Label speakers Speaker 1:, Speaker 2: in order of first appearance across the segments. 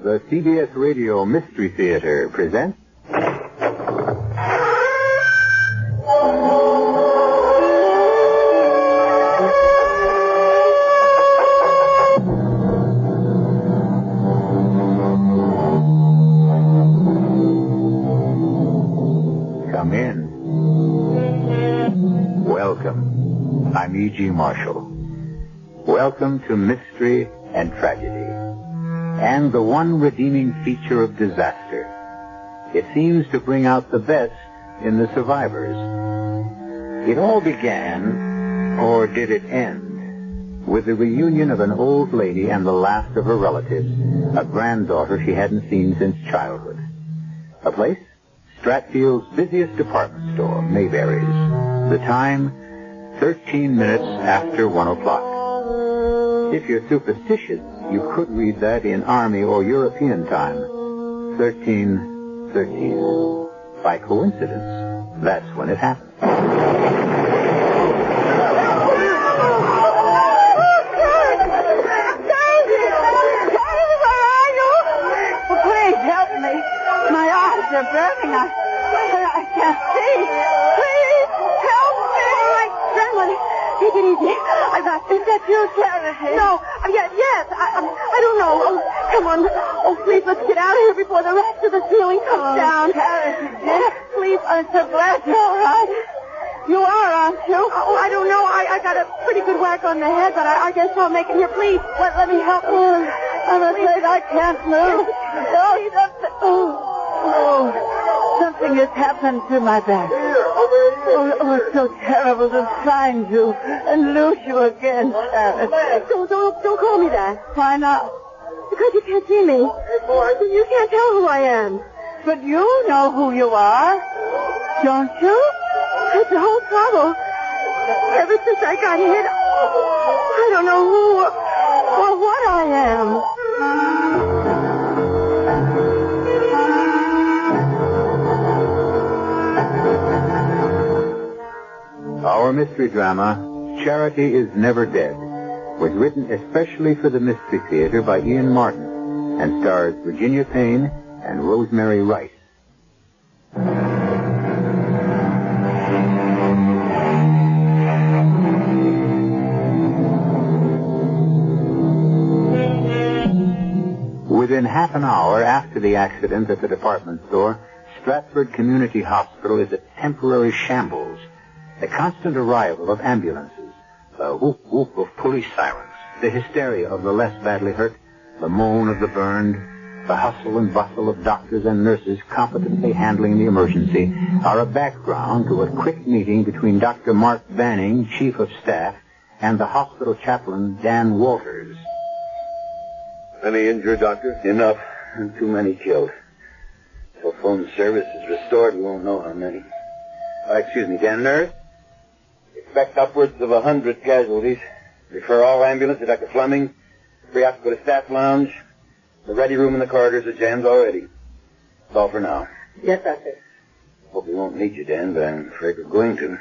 Speaker 1: The CBS Radio Mystery Theater presents... Come in. Welcome. I'm E.G. Marshall. Welcome to Mystery and Tragedy. And the one redeeming feature of disaster. It seems to bring out the best in the survivors. It all began, or did it end, with the reunion of an old lady and the last of her relatives, a granddaughter she hadn't seen since childhood. A place? Stratfield's busiest department store, Mayberry's. The time, 13 minutes after 1 o'clock. If you're superstitious, you could read that in Army or European time. 13:13. By coincidence, that's when it happened.
Speaker 2: Please help me. My eyes are burning. I can't see. Please help me. Grandma, take it easy. I got this. Is that you, Charity? No. Yes. I don't know. Oh, come on. Oh, please, let's get out of here before the rest of the ceiling comes down. Charity. Yes, please. I'm so glad you're all right. You are, aren't you? Oh, I don't know. I got a pretty good whack on the head, but I guess I'll make it here. Please, let me help you. I'm afraid I can't move. Something has happened to my back. Oh, it's so terrible to find you and lose you again, Sharon. Don't call me that. Why not? Because you can't see me. You can't tell who I am. But you know who you are, don't you? That's the whole trouble. Ever since I got hit, I don't know who or what I am.
Speaker 1: Our mystery drama, Charity is Never Dead, was written especially for the Mystery Theater by Ian Martin and stars Virginia Payne and Rosemary Rice. Within half an hour after the accident at the department store, Stratford Community Hospital is a temporary shambles. The constant arrival of ambulances, the whoop-whoop of police sirens, the hysteria of the less badly hurt, the moan of the burned, the hustle and bustle of doctors and nurses competently handling the emergency are a background to a quick meeting between Dr. Mark Banning, Chief of Staff, and the hospital chaplain, Dan Walters.
Speaker 3: Any injured, Doctor?
Speaker 4: Enough. Too many killed. Till phone service is restored, we won't know how many. Excuse me, Dan, nurse? Expect upwards of 100 casualties. Refer all ambulance to Dr. Fleming. Free out to go to staff lounge. The ready room in the corridors are jammed already. That's all for now.
Speaker 2: Yes, Doctor.
Speaker 4: Hope we won't need you, Dan, but I'm afraid we're going to.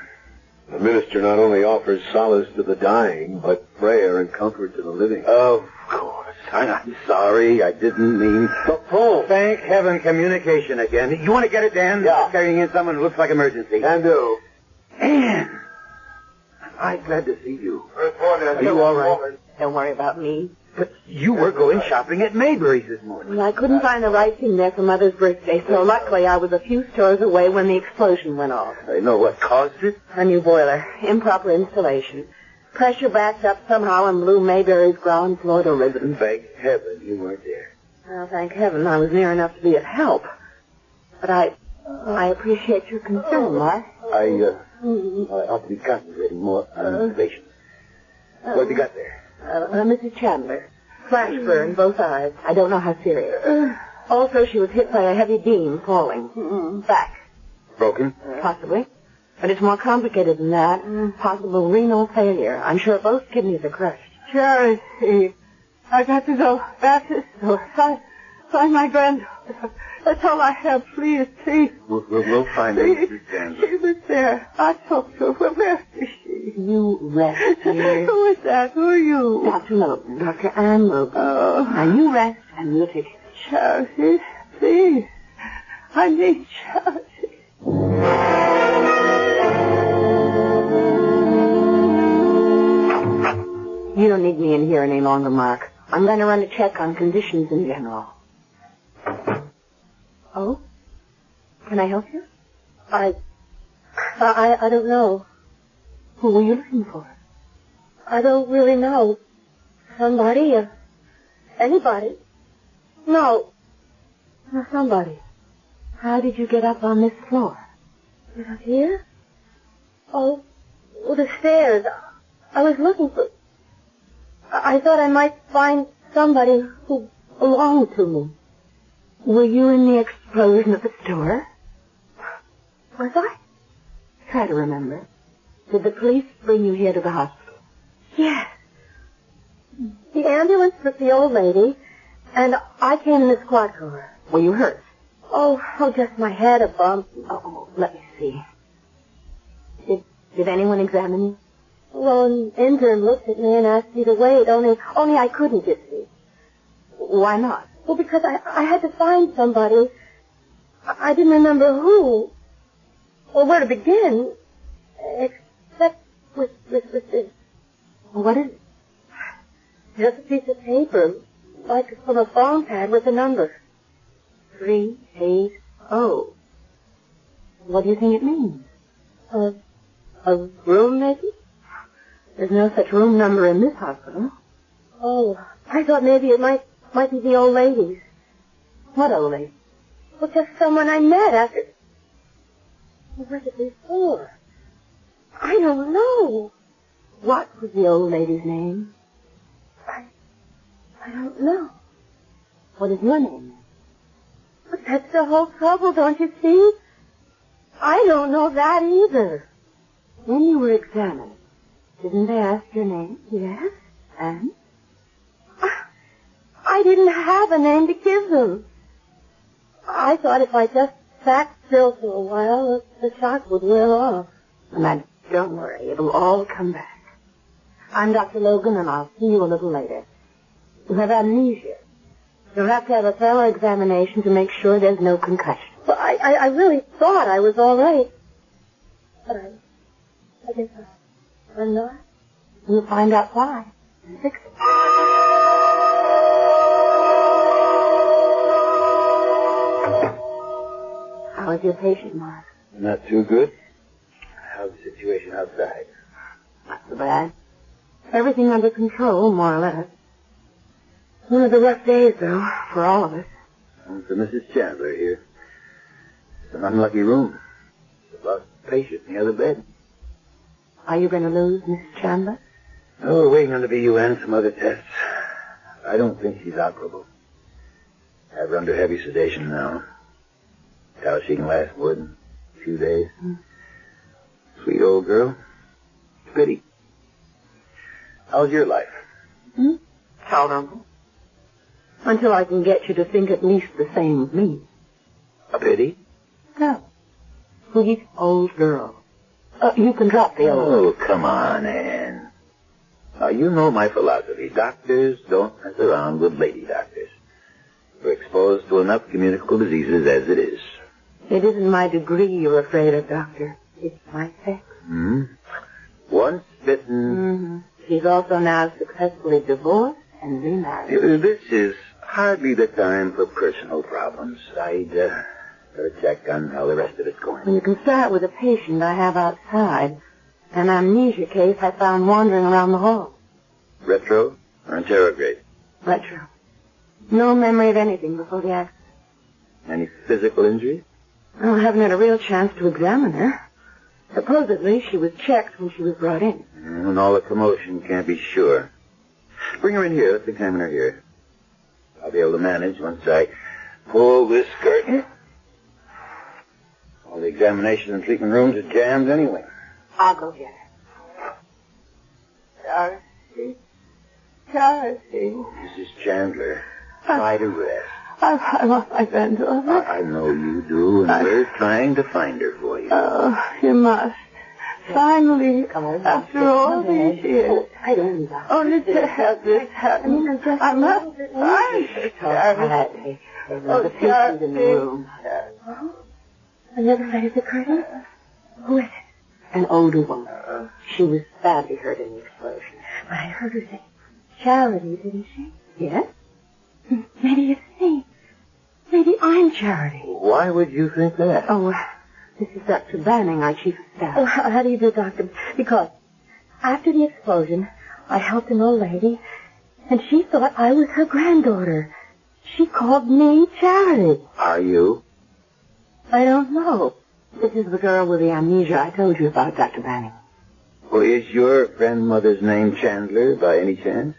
Speaker 3: The minister not only offers solace to the dying, but prayer and comfort to the living.
Speaker 4: Of course. I'm sorry. I didn't mean... Oh, thank heaven, communication again. You want to get it, Dan?
Speaker 3: Yeah.
Speaker 4: Carrying in someone who looks like emergency.
Speaker 3: Can do.
Speaker 4: Anne! I'm glad to see you. Are you all right?
Speaker 2: Don't worry about me.
Speaker 4: But you were going shopping at Mayberry's this morning.
Speaker 2: Well, I couldn't find the right thing there for Mother's birthday, so luckily I was a few stores away when the explosion went off.
Speaker 4: I know what caused it.
Speaker 2: A new boiler. Improper installation. Pressure backed up somehow and blew Mayberry's ground floor to ribbons.
Speaker 4: Thank heaven you weren't there.
Speaker 2: Well, thank heaven I was near enough to be of help. But I appreciate your concern, Mark.
Speaker 4: I ought to be concentrating more on the patient. What have you got there?
Speaker 2: Mrs. Chandler. Flash burn, both eyes. I don't know how serious. Also, she was hit by a heavy beam falling. Back.
Speaker 4: Broken?
Speaker 2: Possibly. But it's more complicated than that. Possible renal failure. I'm sure both kidneys are crushed. Charity, I got to go back to the store. Find my granddaughter. That's all I have. Please.
Speaker 4: We'll find her, Mrs. Chandler.
Speaker 2: She was there. I talked to her. Where is she? You rest here. Who is that? Who are you? Dr. Logan. Dr. Ann Logan. Oh. Now, you rest, and we'll take Charity, please. I need charity. You don't need me in here any longer, Mark. I'm going to run a check on conditions in general. Oh? Can I help you?
Speaker 5: I don't know.
Speaker 2: Who were you looking for?
Speaker 5: I don't really know. Somebody, anybody. No, somebody.
Speaker 2: How did you get up on this floor?
Speaker 5: Up here? Oh, the stairs. I was looking for... I thought I might find somebody who belonged to me.
Speaker 2: Were you in the explosion at the store?
Speaker 5: Was I?
Speaker 2: Try to remember. Did the police bring you here to the hospital?
Speaker 5: Yes. The ambulance took the old lady, and I came in the squad car.
Speaker 2: Were you hurt?
Speaker 5: Oh, just my head, a bump.
Speaker 2: Oh, let me see. Did anyone examine you?
Speaker 5: Well, an intern looked at me and asked me to wait, only I couldn't, you see.
Speaker 2: Why not?
Speaker 5: Well, because I had to find somebody. I didn't remember who, or where to begin, except with this.
Speaker 2: What is it?
Speaker 5: Just a piece of paper, like from a phone pad with a number.
Speaker 2: 380. What do you think it means?
Speaker 5: A room, maybe?
Speaker 2: There's no such room number in this hospital.
Speaker 5: Oh, I thought maybe it might be the old lady's.
Speaker 2: What old lady?
Speaker 5: Well, just someone I met after... Where did we for? I don't know.
Speaker 2: What was the old lady's name?
Speaker 5: I don't know.
Speaker 2: What is your name?
Speaker 5: But that's the whole trouble, don't you see? I don't know that either.
Speaker 2: When you were examined, didn't they ask your name?
Speaker 5: Yes.
Speaker 2: And?
Speaker 5: I didn't have a name to give them. I thought if I just sat still for a while, the shock would wear off.
Speaker 2: Now, don't worry. It'll all come back. I'm Dr. Logan, and I'll see you a little later. You have amnesia. You'll have to have a thorough examination to make sure there's no concussion.
Speaker 5: Well, I really thought I was all right. But I guess I'm not.
Speaker 2: We'll find out why and fix it. How is your patient, Mark?
Speaker 4: Not too good. How's the situation outside?
Speaker 2: Not so bad. Everything under control, more or less. One of the rough days, though, for all of us.
Speaker 4: And for Mrs. Chandler here. It's an unlucky room. She's lost a patient in the other bed.
Speaker 2: Are you going to lose Mrs. Chandler?
Speaker 4: Oh, we're waiting on the BUN, some other tests. I don't think she's operable. Have her under heavy sedation now. How she can last more than a few days. Sweet old girl. Pity. How's your life?
Speaker 2: Tolerable. Until I can get you to think at least the same of me.
Speaker 4: A pity?
Speaker 2: No. Sweet old girl. You can drop the old.
Speaker 4: Oh, come on, Anne. Now, you know my philosophy. Doctors don't mess around with lady doctors. We're exposed to enough communicable diseases as it is.
Speaker 2: It isn't my degree you're afraid of, Doctor. It's my sex.
Speaker 4: Once bitten...
Speaker 2: She's also now successfully divorced and remarried.
Speaker 4: This is hardly the time for personal problems. I'd better check on how the rest of it's going.
Speaker 2: Well, you can start with a patient I have outside. An amnesia case I found wandering around the hall.
Speaker 4: Retro or interrograde?
Speaker 2: Retro. No memory of anything before the accident.
Speaker 4: Any physical injury?
Speaker 2: I haven't had a real chance to examine her. Supposedly, she was checked when she was brought in.
Speaker 4: And all the commotion, can't be sure. Bring her in here. Let's examine her here. I'll be able to manage once I pull this curtain. All the examination and treatment rooms are jammed anyway.
Speaker 2: I'll go get her. Charity.
Speaker 4: Mrs. Chandler, try to rest.
Speaker 2: I want my granddaughter.
Speaker 4: I know you do, and we're trying to find her for you.
Speaker 2: Oh, you must. Finally, after all these years.
Speaker 5: I don't need that.
Speaker 2: Only to have this happen. I must find Charity.
Speaker 5: The patients in the room. Another side of the curtain? Who is it? An older woman. She was badly hurt in the explosion. But I heard her say Charity, didn't she? Yes. Maybe it's me. Maybe I'm Charity.
Speaker 4: Why would you think that?
Speaker 5: Oh, this is Dr. Banning, our chief of staff. Oh, how do you do, Doctor? Because after the explosion, I helped an old lady, and she thought I was her granddaughter. She called me Charity.
Speaker 4: Are you?
Speaker 5: I don't know. This is the girl with the amnesia I told you about, Dr. Banning.
Speaker 4: Well, is your grandmother's name Chandler by any chance?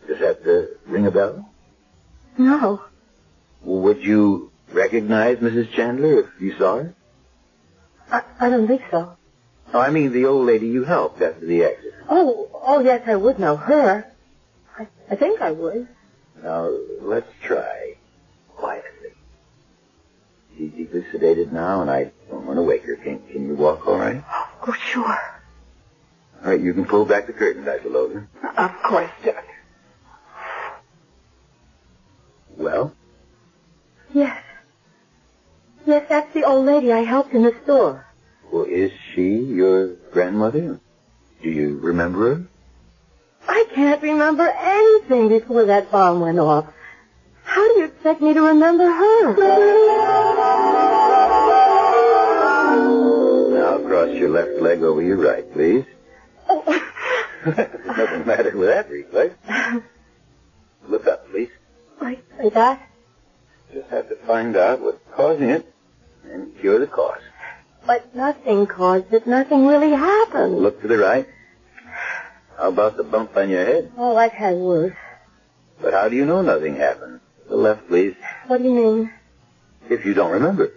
Speaker 4: Does that ring a bell?
Speaker 5: No.
Speaker 4: Would you recognize Mrs. Chandler if you saw her?
Speaker 5: I don't think so.
Speaker 4: Oh, I mean the old lady you helped after the accident.
Speaker 5: Oh, yes, I would know her. I think I would.
Speaker 4: Now, let's try. Quietly. She's deeply sedated now, and I don't want to wake her. Can you walk all right?
Speaker 5: Oh, sure.
Speaker 4: All right, you can pull back the curtain, Dr. Logan.
Speaker 2: Of course, Doctor.
Speaker 4: Well?
Speaker 5: Yes. Yes, that's the old lady I helped in the store.
Speaker 4: Well, is she your grandmother? Do you remember her?
Speaker 5: I can't remember anything before that bomb went off. How do you expect me to remember her?
Speaker 4: Now cross your left leg over your right, please.
Speaker 5: Oh.
Speaker 4: There's nothing matter with that reflex. Look up, please.
Speaker 5: Like that?
Speaker 4: Just have to find out what's causing it and cure the cause.
Speaker 5: But nothing caused it. Nothing really happened.
Speaker 4: Look to the right. How about the bump on your head?
Speaker 5: Oh, I've had worse.
Speaker 4: But how do you know nothing happened? The left, please.
Speaker 5: What do you mean?
Speaker 4: If you don't remember.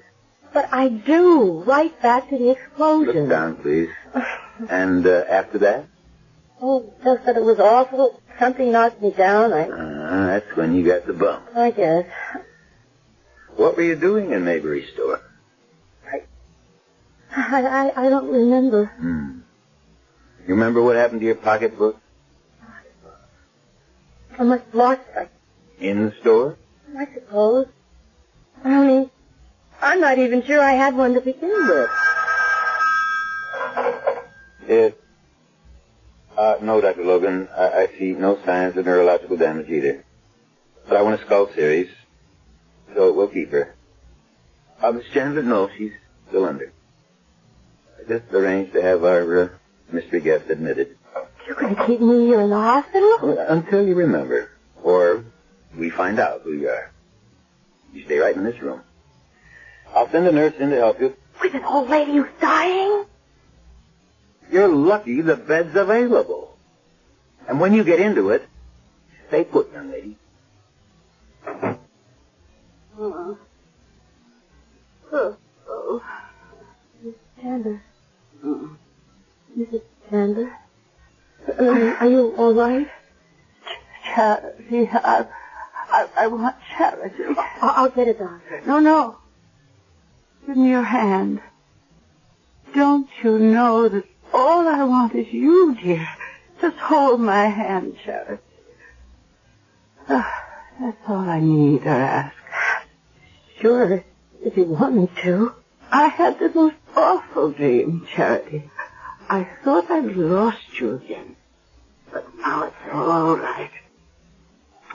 Speaker 5: But I do. Right back to the explosion.
Speaker 4: Look down, please. And after that?
Speaker 5: Oh, just that it was awful. Something knocked me down.
Speaker 4: That's when you got the bump.
Speaker 5: I guess.
Speaker 4: What were you doing in Maybury's store?
Speaker 5: I don't remember.
Speaker 4: You remember what happened to your pocketbook?
Speaker 5: I must have lost it.
Speaker 4: In the store?
Speaker 5: I suppose. I mean, I'm not even sure I had one to begin with.
Speaker 4: No, Dr. Logan. I see no signs of neurological damage either. But I want a skull series, so we'll keep her. Miss Chandler, no, she's still under. I just arranged to have our mystery guest admitted.
Speaker 5: You're going to keep me here in the hospital?
Speaker 4: Until you remember, or we find out who you are. You stay right in this room. I'll send a nurse in to help you.
Speaker 5: With an old lady who's dying?
Speaker 4: You're lucky the bed's available. And when you get into it, stay put, young lady.
Speaker 5: Oh. Miss Chandler. Mrs. Chandler? Are you all right?
Speaker 2: Charity. I want Charity.
Speaker 5: I'll get a doctor.
Speaker 2: No. Give me your hand. Don't you know that all I want is you, dear? Just hold my hand, Charity. That's all I need or ask.
Speaker 5: Sure, if you want me to.
Speaker 2: I had the most awful dream, Charity. I thought I'd lost you again. But now it's all right.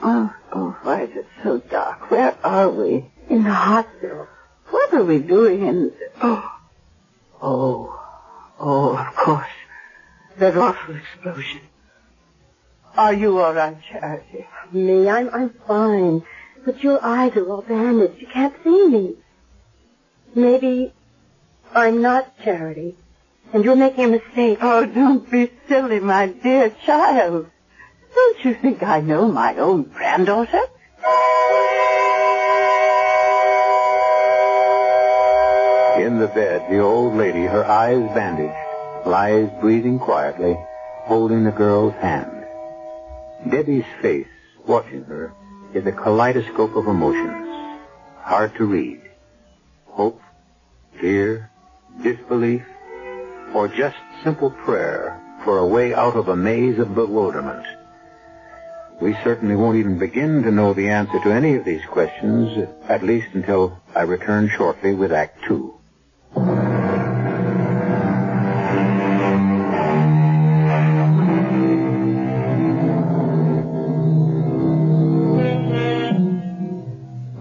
Speaker 2: Oh, why is it so dark? Where are we?
Speaker 5: In the hospital.
Speaker 2: What are we doing in... Oh, of course. That awful explosion. Are you all right, Charity?
Speaker 5: Me, I'm fine. But your eyes are all bandaged. You can't see me. Maybe I'm not Charity, and you're making a mistake.
Speaker 2: Oh, don't be silly, my dear child. Don't you think I know my own granddaughter?
Speaker 1: In the bed, the old lady, her eyes bandaged, lies breathing quietly, holding the girl's hand. Debbie's face, watching her, is a kaleidoscope of emotions, hard to read. Hope, fear, disbelief, or just simple prayer for a way out of a maze of bewilderment? We certainly won't even begin to know the answer to any of these questions, at least until I return shortly with Act 2.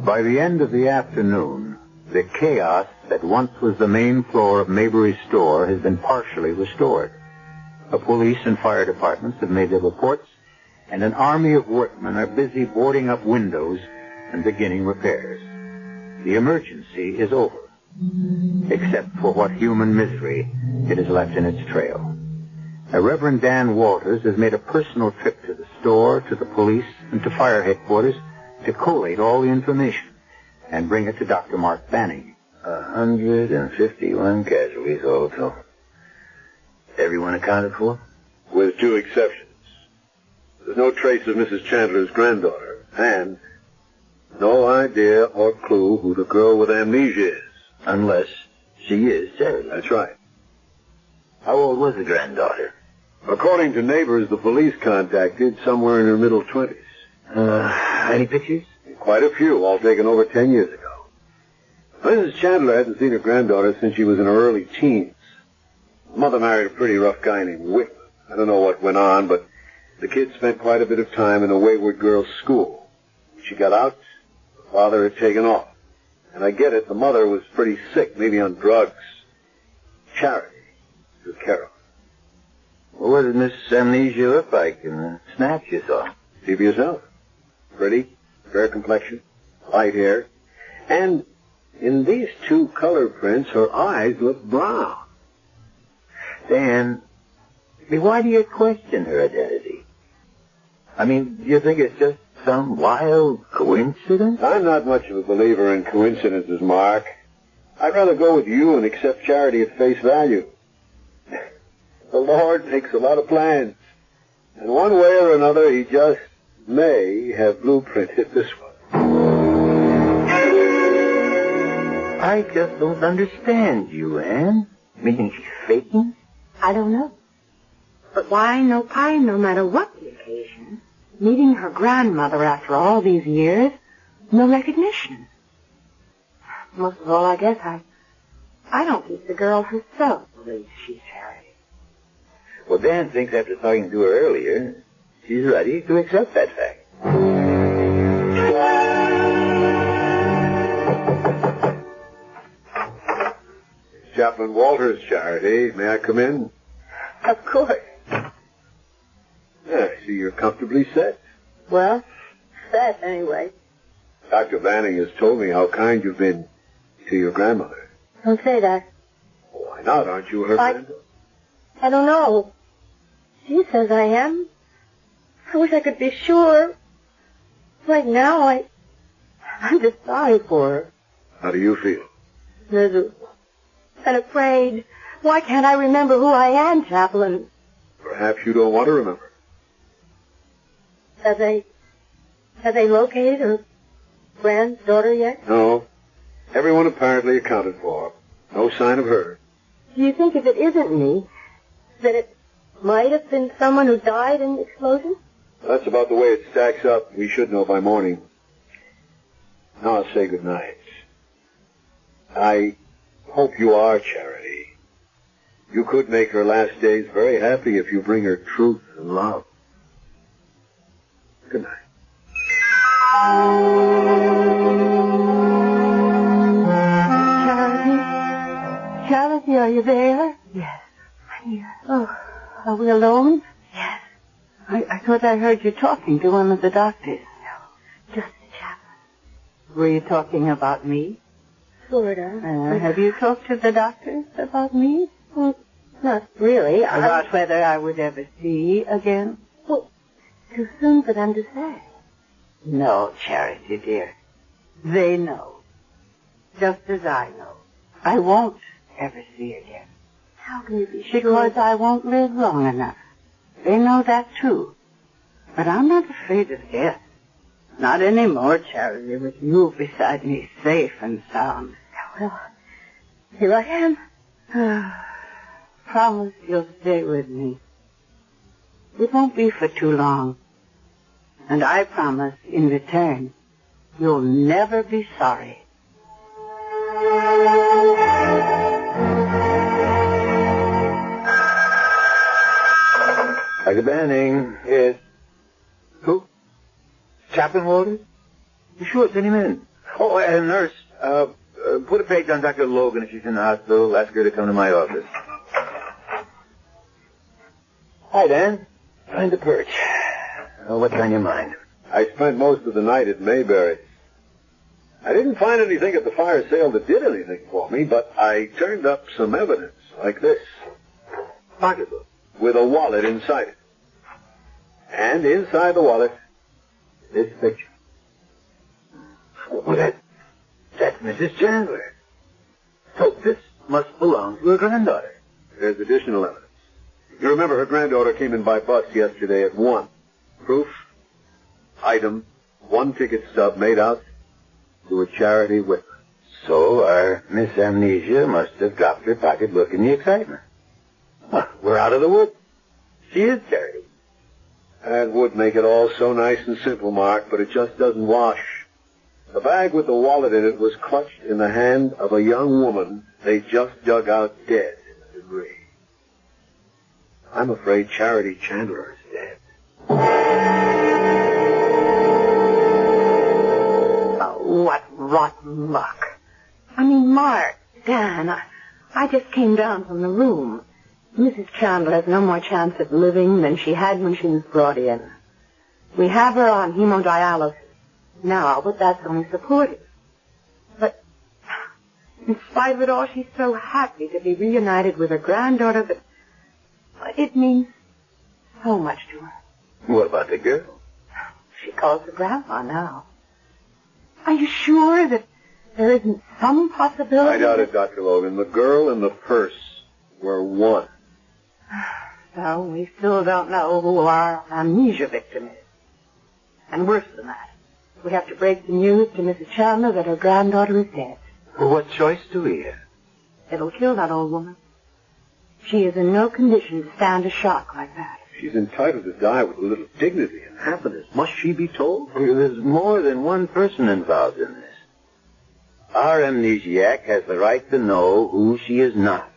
Speaker 1: By the end of the afternoon, the chaos that once was the main floor of Maybury's store has been partially restored. The police and fire departments have made their reports, and an army of workmen are busy boarding up windows and beginning repairs. The emergency is over, except for what human misery it has left in its trail. Reverend Dan Walters has made a personal trip to the store, to the police, and to fire headquarters to collate all the information and bring it to Dr. Mark Banning.
Speaker 4: 151 casualties all told. Everyone accounted for?
Speaker 3: With 2 exceptions. There's no trace of Mrs. Chandler's granddaughter, and no idea or clue who the girl with amnesia is.
Speaker 4: Unless she is Charity.
Speaker 3: That's right.
Speaker 4: How old was the granddaughter?
Speaker 3: According to neighbors the police contacted, somewhere in her middle 20s.
Speaker 4: Any pictures?
Speaker 3: Quite a few, all taken over 10 years ago. Mrs. Chandler hadn't seen her granddaughter since she was in her early teens. Mother married a pretty rough guy named Whitman. I don't know what went on, but the kid spent quite a bit of time in a wayward girls' school. When she got out, the father had taken off. And I get it, the mother was pretty sick, maybe on drugs. Charity took care of her.
Speaker 4: Well, what did Miss Amnesia look like in the snaps you saw?
Speaker 3: See for yourself. Pretty, fair complexion, light hair. And in these 2 color prints, her eyes look brown.
Speaker 4: Dan, why do you question her identity? I mean, do you think it's just some wild coincidence?
Speaker 3: I'm not much of a believer in coincidences, Mark. I'd rather go with you and accept Charity at face value. The Lord makes a lot of plans, and one way or another, he just may have blueprinted this one.
Speaker 4: I just don't understand you, Anne. Meaning she's faking?
Speaker 5: I don't know. But why no pie, no matter what the occasion? Meeting her grandmother after all these years, no recognition. Most of all, I guess I don't think the girl herself believes she's Charity.
Speaker 4: Well, Dan thinks after talking to her earlier, she's ready to accept that fact.
Speaker 3: Chaplain Walters, Charity. May I come in?
Speaker 5: Of course.
Speaker 3: I see you're comfortably set.
Speaker 5: Well, set anyway.
Speaker 3: Dr. Banning has told me how kind you've been to your grandmother.
Speaker 5: Don't say that.
Speaker 3: Why not? Aren't you her granddaughter?
Speaker 5: I don't know. She says I am. I wish I could be sure. Right now, I'm just sorry for her.
Speaker 3: How do you feel?
Speaker 5: Miserable. And afraid. Why can't I remember who I am, Chaplain?
Speaker 3: Perhaps you don't want to remember.
Speaker 5: Have they located her granddaughter yet?
Speaker 3: No. Everyone apparently accounted for. No sign of her.
Speaker 5: Do you think if it isn't me, that it might have been someone who died in the explosion?
Speaker 3: That's about the way it stacks up. We should know by morning. Now I'll say good night. I hope you are Charity. You could make her last days very happy if you bring her truth and love. Good night.
Speaker 5: Charity, are you there? Yes, I'm here. Oh, are we alone? Yes. I thought I heard you talking to one of the doctors. No, just the chaplain. Were you talking about me? Sort of. Have you talked to the doctors about me? Well, not really. About whether I would ever see again? Well, too soon for them to say. No, Charity, dear. They know. Just as I know. I won't ever see again. How can you be sure? Because I won't live long enough. They know that, too. But I'm not afraid of death. Not anymore, Charity, with you beside me, safe and sound. Well, here I am.
Speaker 2: promise you'll stay with me. It won't be for too long. And I promise, in return, you'll never be sorry.
Speaker 4: Dr. Banning, yes. Who? Chaplain Walters? You sure? Send him in. Oh, and nurse, put a page on Dr. Logan if she's in the hospital. Ask her to come to my office. Hi, Dan. Find the perch. What's on your mind?
Speaker 3: I spent most of the night at Mayberry. I didn't find anything at the fire sale that did anything for me, but I turned up some evidence like this. Pocketbook with a wallet inside it. And inside the wallet, this picture.
Speaker 4: Well, that's Mrs. Chandler. So this must belong to her granddaughter.
Speaker 3: There's additional evidence. You remember her granddaughter came in by bus yesterday at 1. Proof, item, 1 ticket stub made out to a charity whip.
Speaker 4: So our Miss Amnesia must have dropped her pocketbook in the excitement. Well, we're out of the woods. She is charity.
Speaker 3: That would make it all so nice and simple, Mark, but it just doesn't wash. The bag with the wallet in it was clutched in the hand of a young woman they just dug out dead in the debris. I'm afraid Charity Chandler is dead.
Speaker 2: Oh, what rotten luck. I mean, Mark, Dan, I just came down from the room. Mrs. Chandler has no more chance of living than she had when she was brought in. We have her on hemodialysis now, but that's only supportive. But in spite of it all, she's so happy to be reunited with her granddaughter that it means so much to her.
Speaker 4: What about the girl?
Speaker 2: She calls her Grandma now. Are you sure that there isn't some possibility?
Speaker 3: I doubt it, Dr. Logan. The girl and the purse were one.
Speaker 2: So we still don't know who our amnesia victim is. And worse than that, we have to break the news to Mrs. Chandler that her granddaughter is dead.
Speaker 4: Well, what choice do we have?
Speaker 2: It'll kill that old woman. She is in no condition to stand a shock like that.
Speaker 3: She's entitled to die with a little dignity and happiness. Must she be told?
Speaker 4: There's more than one person involved in this. Our amnesiac has the right to know who she is not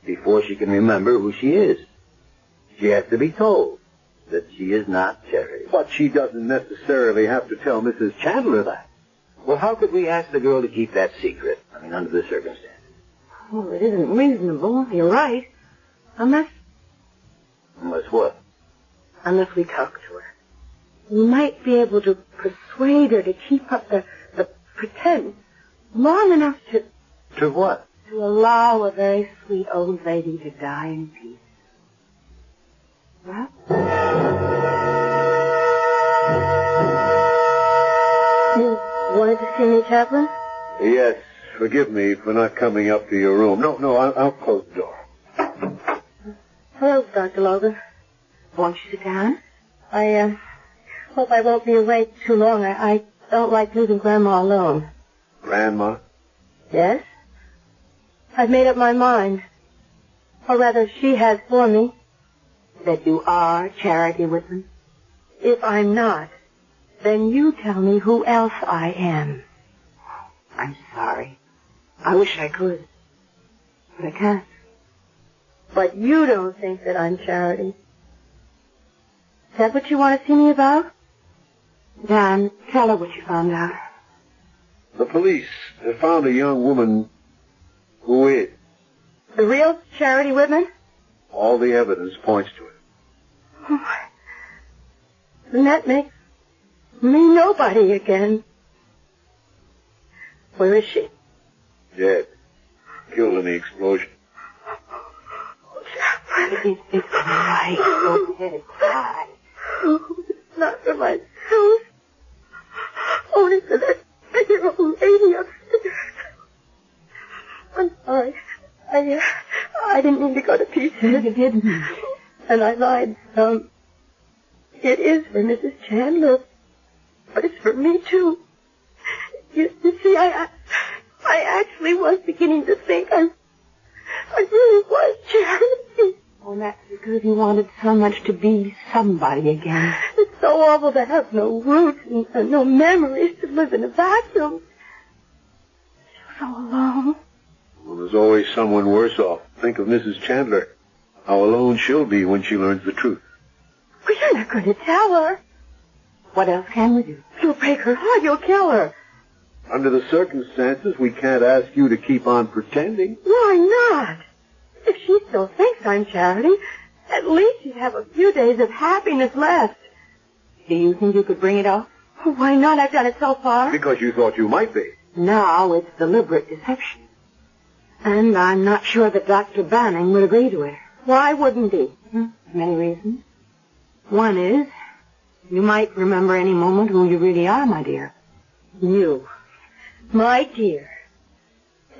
Speaker 4: before she can remember who she is. She has to be told that she is not Charity.
Speaker 3: But she doesn't necessarily have to tell Mrs. Chandler that.
Speaker 4: Well, how could we ask the girl to keep that secret? I mean, under the circumstances.
Speaker 2: Well, it isn't reasonable. You're right. Unless
Speaker 4: what?
Speaker 2: Unless we talk to her. We might be able to persuade her to keep up the pretense long enough to...
Speaker 4: To what?
Speaker 2: To allow a very sweet old lady to die in peace. Well? You wanted to see me, Chaplain?
Speaker 3: Yes. Forgive me for not coming up to your room. No, I'll close the door.
Speaker 2: Hello, Dr. Logan. Won't you sit down? I hope I won't be away too long. I don't like leaving Grandma alone.
Speaker 3: Grandma?
Speaker 2: Yes? I've made up my mind. Or rather, she has for me. That you are Charity Whitman. If I'm not, then you tell me who else I am. I'm sorry. I wish I could. But I can't. But you don't think that I'm Charity. Is that what you want to see me about? Dan, tell her what you found out.
Speaker 3: The police have found a young woman who is.
Speaker 2: The real Charity Whitman?
Speaker 3: All the evidence points to it.
Speaker 2: Oh, then that makes me nobody again. Where is she?
Speaker 3: Dead. Killed in the explosion.
Speaker 2: It's all right. Go ahead, cry. Oh, it's not for myself. Only for that dear old lady upstairs. I'm sorry. I didn't mean to go to pieces. You didn't. And I lied some. It is for Mrs. Chandler, but it's for me, too. You see, I actually was beginning to think I really was Charity.
Speaker 5: because he wanted so much to be somebody again.
Speaker 2: It's so awful to have no roots and no memories, to live in a vacuum. So alone.
Speaker 3: Well, there's always someone worse off. Think of Mrs. Chandler. How alone she'll be when she learns the truth.
Speaker 2: Well, you're not going to tell her.
Speaker 5: What else can we do?
Speaker 2: You'll break her heart. You'll kill her.
Speaker 3: Under the circumstances, we can't ask you to keep on pretending.
Speaker 2: Why not? If she still thinks I'm Charity, at least she'd have a few days of happiness left.
Speaker 5: Do you think you could bring it off?
Speaker 2: Why not? I've done it so far.
Speaker 3: Because you thought you might be.
Speaker 5: Now it's deliberate deception. And I'm not sure that Dr. Banning would agree to it.
Speaker 2: Why wouldn't he?
Speaker 5: Many reasons. One is, you might remember any moment who you really are, my dear.
Speaker 2: You. My dear.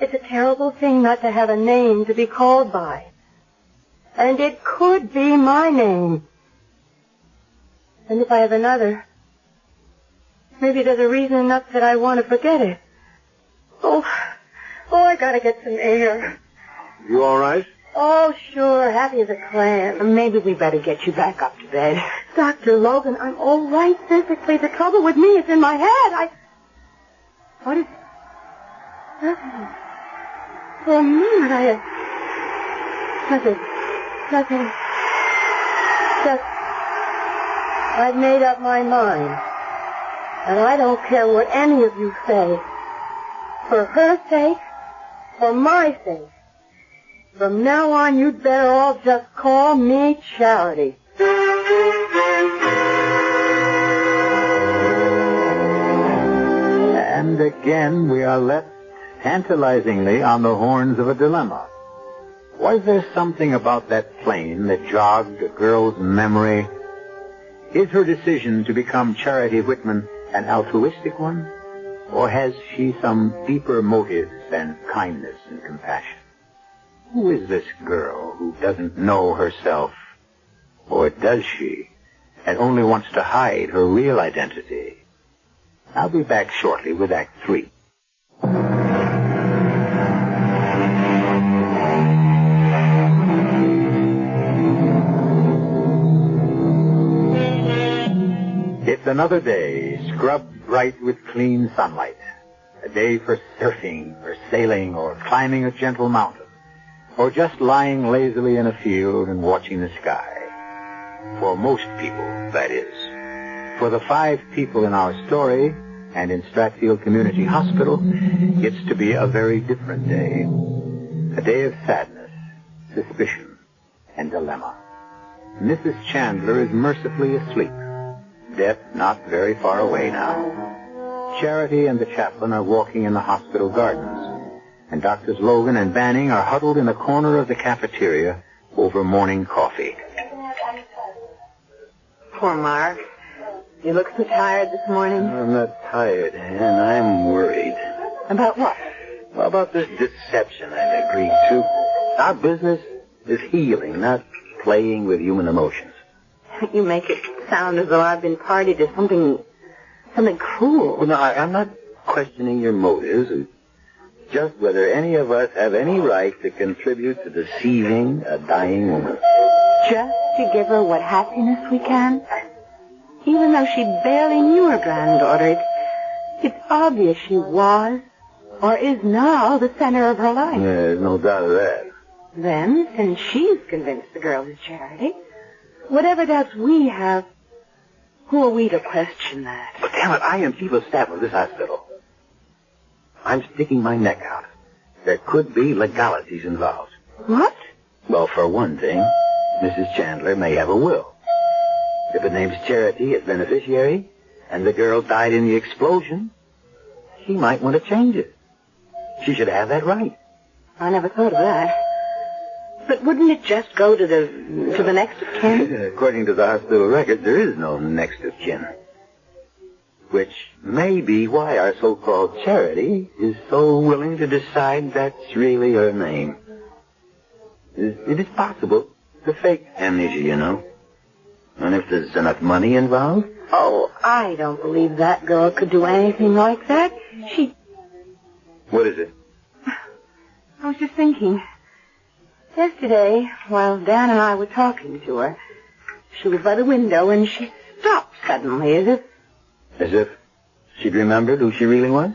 Speaker 2: It's a terrible thing not to have a name to be called by. And it could be my name. And if I have another, maybe there's a reason enough that I want to forget it. Oh, I gotta get some air.
Speaker 3: You all right?
Speaker 2: Oh, sure, happy as a clam.
Speaker 5: Maybe we better get you back up to bed.
Speaker 2: Dr. Logan, I'm all right physically. The trouble with me is in my head. What is... Nothing. For a moment, I had... Nothing. Just... I've made up my mind. And I don't care what any of you say. For her sake, for my sake. From now on, you'd better all just call me Charity.
Speaker 1: And again, we are left tantalizingly on the horns of a dilemma. Was there something about that plane that jogged a girl's memory? Is her decision to become Charity Whitman an altruistic one? Or has she some deeper motives than kindness and compassion? Who is this girl who doesn't know herself? Or does she, and only wants to hide her real identity? I'll be back shortly with Act 3. It's another day, scrubbed bright with clean sunlight. A day for surfing, or sailing, or climbing a gentle mountain, or just lying lazily in a field and watching the sky. For most people, that is. For the 5 people in our story, and in Stratfield Community Hospital, it's to be a very different day. A day of sadness, suspicion, and dilemma. Mrs. Chandler is mercifully asleep. Death not very far away now. Charity and the chaplain are walking in the hospital gardens, and Doctors Logan and Banning are huddled in a corner of the cafeteria over morning coffee.
Speaker 5: Poor Mark. You look so tired this morning.
Speaker 4: I'm not tired, Ann. I'm worried.
Speaker 5: About what?
Speaker 4: Well, about this deception I've agreed to. Our business is healing, not playing with human emotions.
Speaker 5: You make it sound as though I've been party to something cruel.
Speaker 4: Well, no, I'm not questioning your motives. Just whether any of us have any right to contribute to deceiving a dying woman.
Speaker 5: Just to give her what happiness we can? Even though she barely knew her granddaughter, it's obvious she was, or is now, the center of her life.
Speaker 4: Yeah, there's no doubt of that.
Speaker 5: Then, since she's convinced the girl is Charity, whatever doubts we have, who are we to question that?
Speaker 4: But damn it, I am chief of staff of this hospital. I'm sticking my neck out. There could be legalities involved.
Speaker 5: What?
Speaker 4: Well, for one thing, Mrs. Chandler may have a will. If it names Charity as beneficiary, and the girl died in the explosion, she might want to change it. She should have that right.
Speaker 5: I never thought of that. But wouldn't it just go to the next of kin?
Speaker 4: According to the hospital record, there is no next of kin. Which may be why our so-called Charity is so willing to decide that's really her name. It is possible to fake amnesia, you know. And if there's enough money involved?
Speaker 5: Oh, I don't believe that girl could do anything like that. She...
Speaker 4: What is it?
Speaker 5: I was just thinking. Yesterday, while Dan and I were talking to her, she was by the window and she stopped suddenly as if...
Speaker 4: As if she'd remembered who she really was?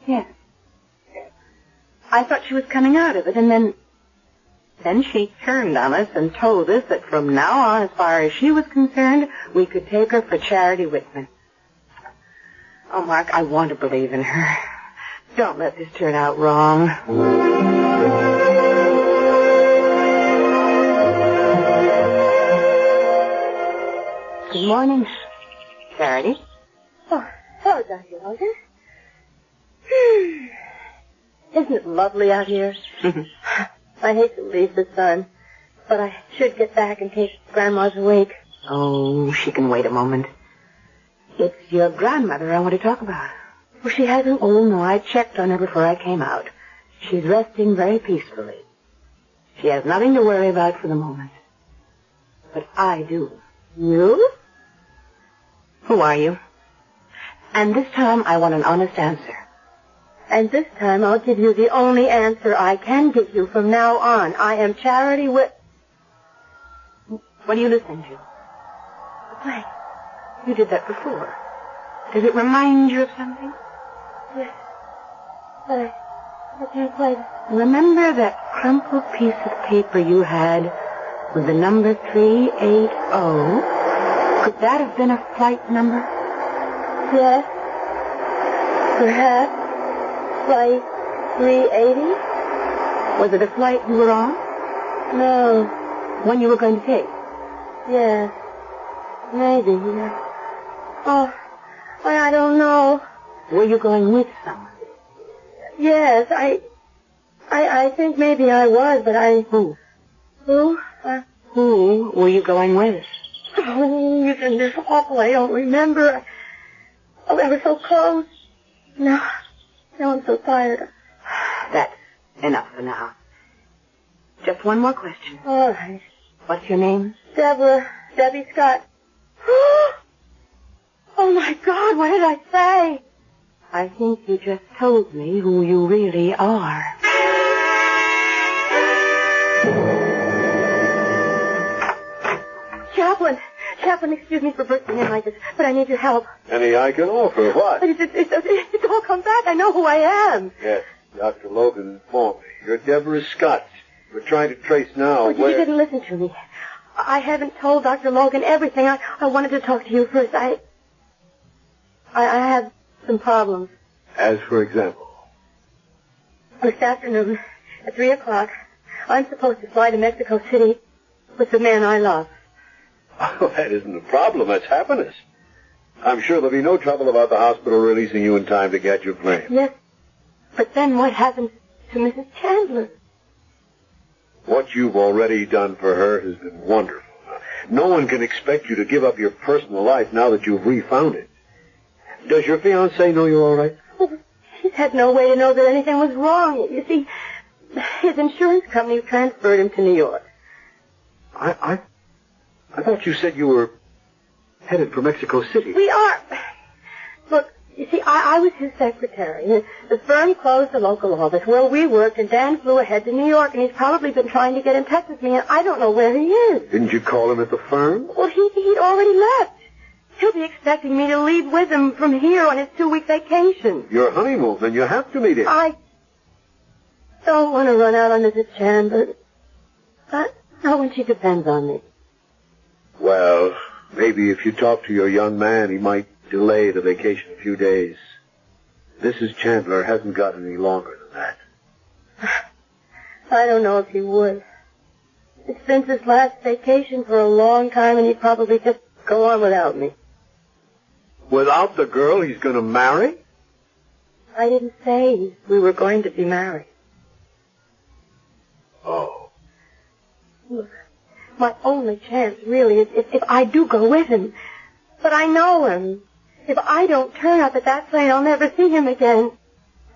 Speaker 5: Yes. I thought she was coming out of it, and then she turned on us and told us that from now on, as far as she was concerned, we could take her for Charity Whitman. Oh, Mark, I want to believe in her. Don't let this turn out wrong. Good morning, Charity.
Speaker 2: Oh, hello, Dr. Logan. Isn't it lovely out here? I hate to leave the sun, but I should get back in case Grandma's awake.
Speaker 5: Oh, she can wait a moment. It's your grandmother I want to talk about.
Speaker 2: Well, she hasn't...
Speaker 5: Oh, no, I checked on her before I came out. She's resting very peacefully. She has nothing to worry about for the moment. But I do.
Speaker 2: You?
Speaker 5: Who are you? And this time I want an honest answer.
Speaker 2: And this time I'll give you the only answer I can give you from now on. I am Charity What
Speaker 5: are you listening to?
Speaker 2: The play.
Speaker 5: You did that before. Does it remind you of something?
Speaker 2: Yes. But I can't play it.
Speaker 5: Remember that crumpled piece of paper you had with the number 380? Could that have been a flight number?
Speaker 2: Yes. Perhaps. Flight 380?
Speaker 5: Was it a flight you were on?
Speaker 2: No.
Speaker 5: One you were going to take?
Speaker 2: Yes. Maybe. Oh, I don't know.
Speaker 5: Were you going with someone?
Speaker 2: Yes, I think maybe I was, but I...
Speaker 5: Who?
Speaker 2: Who?
Speaker 5: Who were you going with?
Speaker 2: Oh, you think this awful. I don't remember. Oh, I was so close. Now I'm so tired.
Speaker 5: That's enough for now. Just one more question.
Speaker 2: All right.
Speaker 5: What's your name?
Speaker 2: Debbie Scott. Oh, my God, what did I say?
Speaker 5: I think you just told me who you really are.
Speaker 2: Chaplain, excuse me for bursting in like this, but I need your help.
Speaker 3: Any I can offer? What?
Speaker 2: It's all come back. I know who I am.
Speaker 3: Yes, Dr. Logan informed me. You're Deborah Scott. We're trying to trace now
Speaker 2: where... You didn't listen to me. I haven't told Dr. Logan everything. I wanted to talk to you first. I have some problems.
Speaker 3: As for example?
Speaker 2: This afternoon, at 3 o'clock, I'm supposed to fly to Mexico City with the man I love.
Speaker 3: Oh, that isn't a problem. That's happiness. I'm sure there'll be no trouble about the hospital releasing you in time to catch your plane.
Speaker 2: Yes, but then what happens to Mrs. Chandler?
Speaker 3: What you've already done for her has been wonderful. No one can expect you to give up your personal life now that you've refound it. Does your fiancé know you're all right?
Speaker 2: Oh, he's had no way to know that anything was wrong. You see, his insurance company transferred him to New York.
Speaker 3: I thought you said you were headed for Mexico City.
Speaker 2: We are. Look, you see, I was his secretary. The firm closed the local office where we worked, and Dan flew ahead to New York, and he's probably been trying to get in touch with me, and I don't know where he is.
Speaker 3: Didn't you call him at the firm?
Speaker 2: Well, he'd already left. He'll be expecting me to leave with him from here on his 2-week vacation.
Speaker 3: Your honeymoon, then you have to meet him.
Speaker 2: I don't want to run out on Mrs. Chandler. Not when she depends on me.
Speaker 3: Well, maybe if you talk to your young man, he might delay the vacation a few days. Mrs. Chandler hasn't got any longer than that.
Speaker 2: I don't know if he would. It's been his last vacation for a long time, and he'd probably just go on without me.
Speaker 3: Without the girl he's going to marry?
Speaker 2: I didn't say we were going to be married.
Speaker 3: Oh.
Speaker 2: Look, my only chance, really, is if I do go with him. But I know him. If I don't turn up at that plane, I'll never see him again.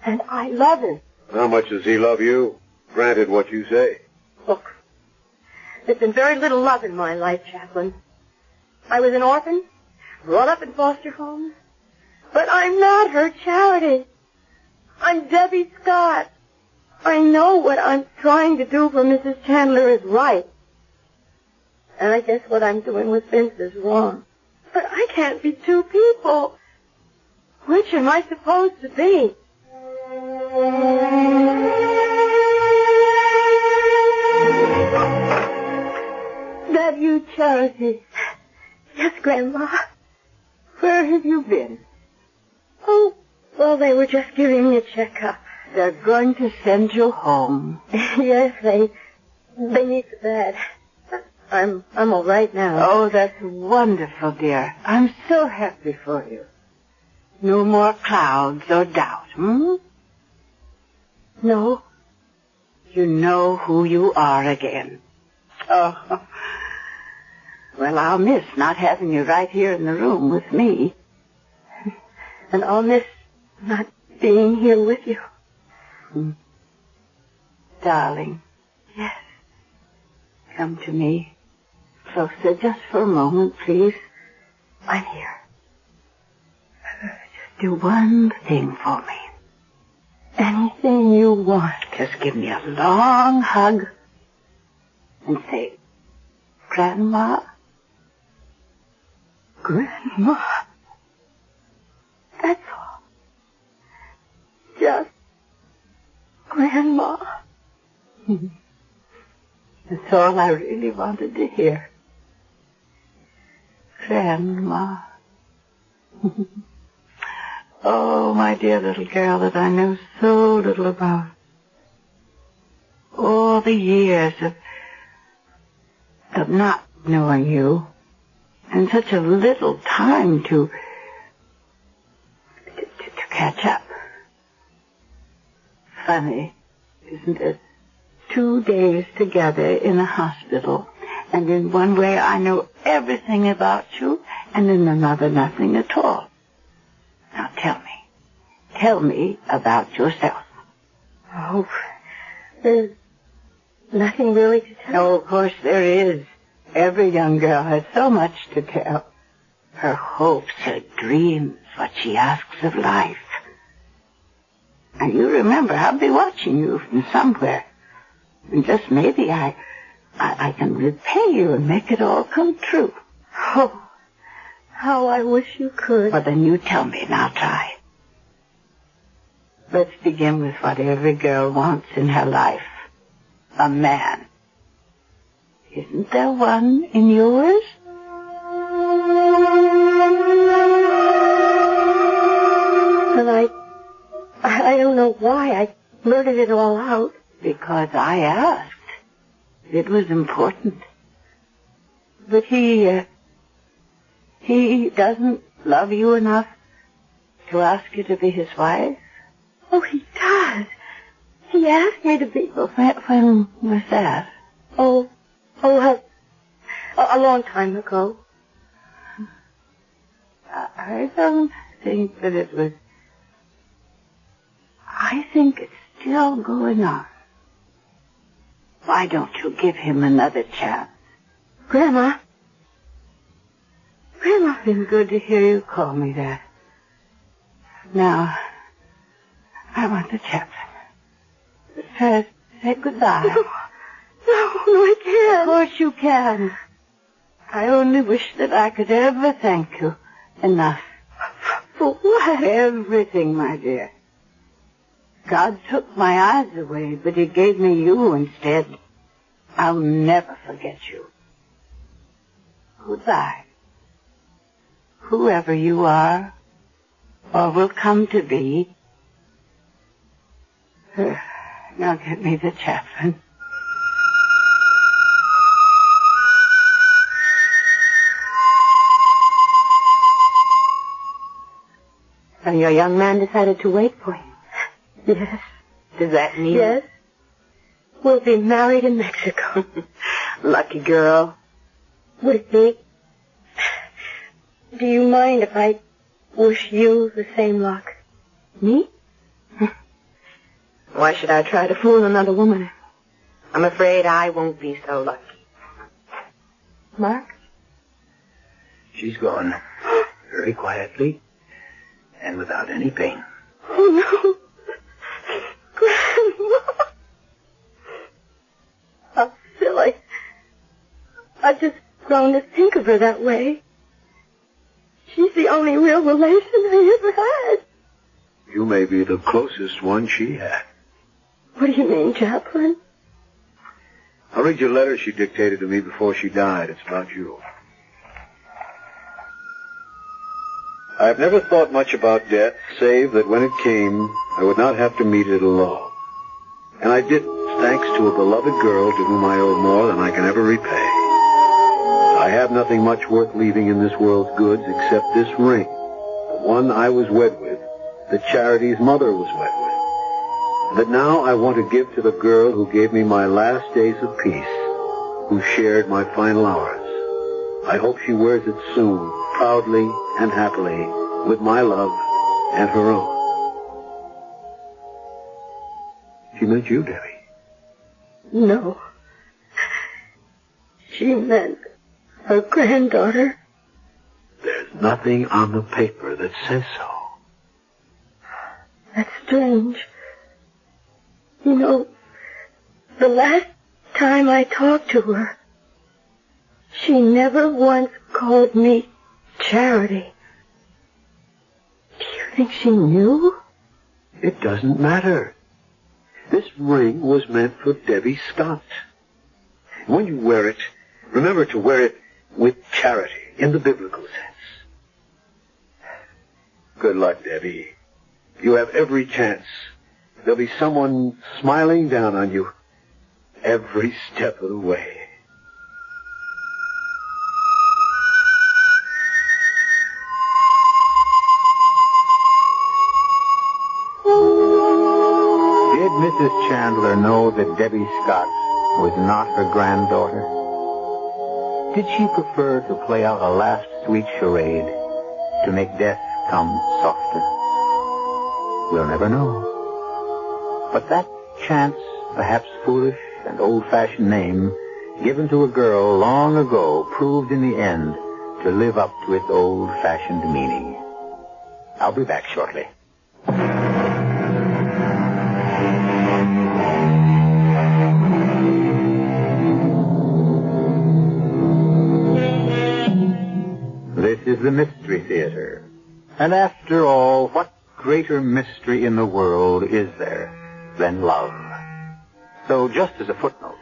Speaker 2: And I love him.
Speaker 3: How much does he love you? Granted what you say.
Speaker 2: Look, there's been very little love in my life, Chaplain. I was an orphan, brought up in foster homes. But I'm not her Charity. I'm Debbie Scott.
Speaker 5: I know what I'm trying to do for Mrs. Chandler is right. And I guess what I'm doing with Vince is wrong. But I can't be two people. Which am I supposed to be? That you, Charity? Yes, Grandma.
Speaker 2: Where have you been?
Speaker 5: Oh, well, they were just giving me a checkup.
Speaker 2: They're going to send you home.
Speaker 5: Yes, they need the bed. I'm all right now.
Speaker 2: Oh, that's wonderful, dear. I'm so happy for you. No more clouds or doubt,
Speaker 5: No.
Speaker 2: You know who you are again. Oh, well, I'll miss not having you right here in the room with me.
Speaker 5: And I'll miss not being here with you.
Speaker 2: Darling.
Speaker 5: Yes.
Speaker 2: Come to me. Closer, just for a moment, please.
Speaker 5: I'm here.
Speaker 2: Just do one thing for me.
Speaker 5: Anything you want.
Speaker 2: Just give me a long hug and say, Grandma.
Speaker 5: Grandma. That's all. Just Grandma.
Speaker 2: That's all I really wanted to hear. Grandma. Oh, my dear little girl that I know so little about. All the years of not knowing you, and such a little time to catch up. Funny, isn't it? 2 days together in a hospital, and in one way I know everything about you, and in another nothing at all. Now tell me about yourself.
Speaker 5: Oh, there's nothing really to tell.
Speaker 2: Oh, of course there is. Every young girl has so much to tell. Her hopes, her dreams, what she asks of life. And you remember, I'll be watching you from somewhere. And just maybe I can repay you and make it all come true.
Speaker 5: Oh, how I wish you could.
Speaker 2: Well, then you tell me and I'll try. Let's begin with what every girl wants in her life. A man. Isn't there one in yours?
Speaker 5: But I don't know why I blurted it all out.
Speaker 2: Because I asked. It was important. But he doesn't love you enough to ask you to be his wife?
Speaker 5: Oh, he does. He asked me to be.
Speaker 2: Well, when was that?
Speaker 5: A long time ago.
Speaker 2: I don't think that it was. I think it's still going on. Why don't you give him another chance?
Speaker 5: Grandma.
Speaker 2: It's been good to hear you call me that. Now, I want the chaplain. But first, say goodbye.
Speaker 5: No, I can't.
Speaker 2: Of course you can. I only wish that I could ever thank you enough.
Speaker 5: For what?
Speaker 2: Everything, my dear. God took my eyes away, but he gave me you instead. I'll never forget you. Goodbye. Whoever you are, or will come to be. Now get me the chaplain.
Speaker 5: So your young man decided to wait for you? Yes.
Speaker 2: Does that mean?
Speaker 5: Yes. We'll be married in Mexico.
Speaker 2: Lucky girl.
Speaker 5: Would it be? Do you mind if I wish you the same luck?
Speaker 2: Me?
Speaker 5: Why should I try to fool another woman? I'm afraid I won't be so lucky. Mark?
Speaker 4: She's gone. Very quietly. And without any pain.
Speaker 5: Oh, no. Grandma. I've just grown to think of her that way. She's the only real relation I ever had.
Speaker 3: You may be the closest one she had.
Speaker 5: What do you mean, Chaplain?
Speaker 3: I'll read you a letter she dictated to me before she died. It's about you. I've never thought much about death, save that when it came, I would not have to meet it alone. And I did, thanks to a beloved girl to whom I owe more than I can ever repay. I have nothing much worth leaving in this world's goods except this ring, the one I was wed with, that Charity's mother was wed with, that now I want to give to the girl who gave me my last days of peace, who shared my final hours. I hope she wears it soon, proudly and happily, with my love and her own. She meant you, Debbie.
Speaker 5: No. She meant her granddaughter.
Speaker 3: There's nothing on the paper that says so.
Speaker 5: That's strange. You know, the last time I talked to her, she never once called me Charity. Do you think she knew?
Speaker 3: It doesn't matter. This ring was meant for Debbie Scott. When you wear it, remember to wear it with charity, in the biblical sense. Good luck, Debbie. You have every chance. There'll be someone smiling down on you every step of the way.
Speaker 1: Did Mrs. Chandler know that Debbie Scott was not her granddaughter? Did she prefer to play out a last sweet charade to make death come softer? We'll never know. But that chance, perhaps foolish and old-fashioned name given to a girl long ago proved in the end to live up to its old-fashioned meaning. I'll be back shortly. This is the Mystery Theater. And after all, what greater mystery in the world is there than love? So just as a footnote,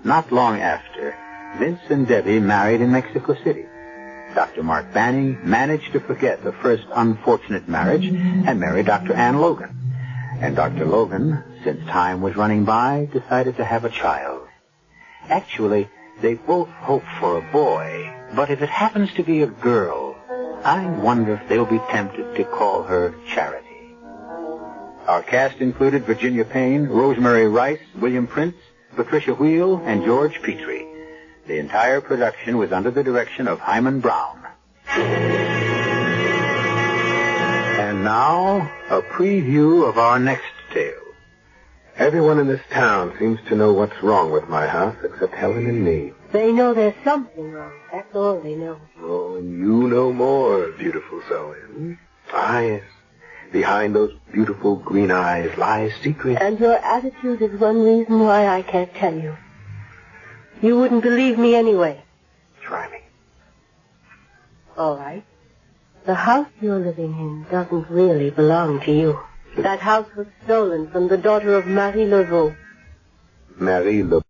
Speaker 1: not long after, Vince and Debbie married in Mexico City. Dr. Mark Banning managed to forget the first unfortunate marriage and marry Dr. Ann Logan. And Dr. Logan, since time was running by, decided to have a child. Actually, they both hope for a boy, but if it happens to be a girl, I wonder if they'll be tempted to call her Charity. Our cast included Virginia Payne, Rosemary Rice, William Prince, Patricia Wheel, and George Petrie. The entire production was under the direction of Hyman Brown. And now, a preview of our next tale.
Speaker 3: Everyone in this town seems to know what's wrong with my house except Helen and me.
Speaker 5: They know there's something wrong. That's all they know.
Speaker 3: Oh, and you know more, beautiful Zoe. Ah, yes. Behind those beautiful green eyes lies secret.
Speaker 5: And your attitude is one reason why I can't tell you. You wouldn't believe me anyway.
Speaker 3: Try me.
Speaker 5: All right. The house you're living in doesn't really belong to you. That house was stolen from the daughter of Marie Laveau.
Speaker 3: Marie Laveau.